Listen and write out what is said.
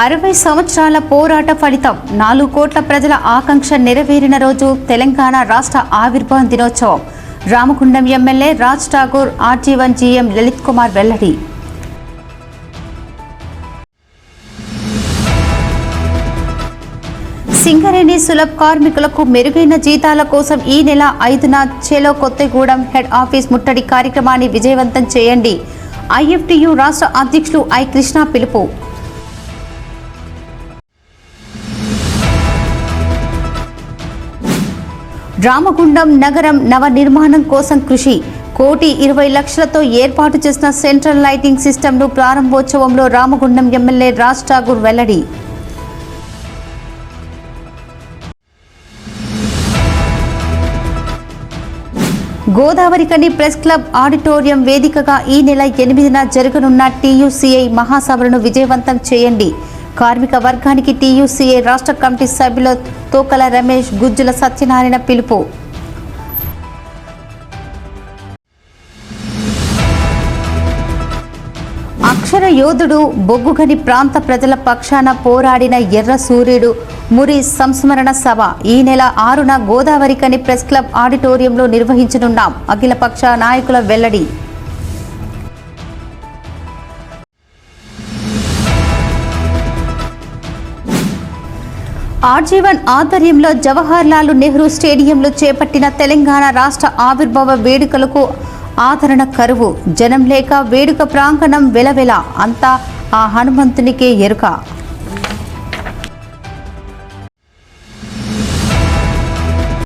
60 సంవత్సరాల పోరాట ఫలితం 4 కోట్ల ప్రజల ఆకాంక్ష నెరవేరిన రోజు తెలంగాణ రాష్ట్ర ఆవిర్భావ దినోత్సవం. Ramagundam MLA Raj Thakur, RG one GM Lalit Kumar వెల్లడి. సింగరేణి సులభ్ కార్మికులకు మెరుగైన జీతాల కోసం ఈ నెల 5న చెలో కొత్తగూడెం హెడ్ ఆఫీస్ ముట్టడి కార్యక్రమాన్ని విజయవంతం చేయండి. ఐఎఫ్టియు రాష్ట్ర అధ్యక్షులు ఐ కృష్ణ పిలుపు. రామగుండం నగరం నవ నిర్మాణం కోసం కృషి. 1,20,00,000తో ఏర్పాటు చేసిన సెంట్రల్ లైటింగ్ సిస్టమ్ను ప్రారంభోత్సవంలో రామగుండం ఎమ్మెల్యే రాజ్ ఠాకూర్ వెల్లడి. గోదావరికని ప్రెస్ క్లబ్ ఆడిటోరియం వేదికగా ఈ నెల 8న జరగనున్న టీయూసీఐ మహాసభలను విజయవంతం చేయండి. కార్మిక వర్గానికి టీయూసీఐ రాష్ట్ర కమిటీ సభ్యులు తోకల రమేష్, గుజ్జుల సత్యనారాయణ పిలుపు. అక్షర యోధుడు, బొగ్గుగని ప్రాంత ప్రజల పక్షాన పోరాడిన ఎర్ర సూర్యుడు మురి సంస్మరణ సభ ఈ నెల 6న గోదావరికని ప్రెస్ క్లబ్ ఆడిటోరియంలో నిర్వహించనున్నాం. అఖిలపక్ష నాయకుల వెల్లడి. ఆర్జీవన్ ఆధ్వర్యంలో జవహర్లాల్ నెహ్రూ స్టేడియంలో చేపట్టిన తెలంగాణ రాష్ట్ర ఆవిర్భావ వేడుకలకు ఆదరణ కరువు. జనం లేక వేడుక ప్రాంగణం వెలవెల, అంతా ఆ హనుమంతునికే ఎరుక.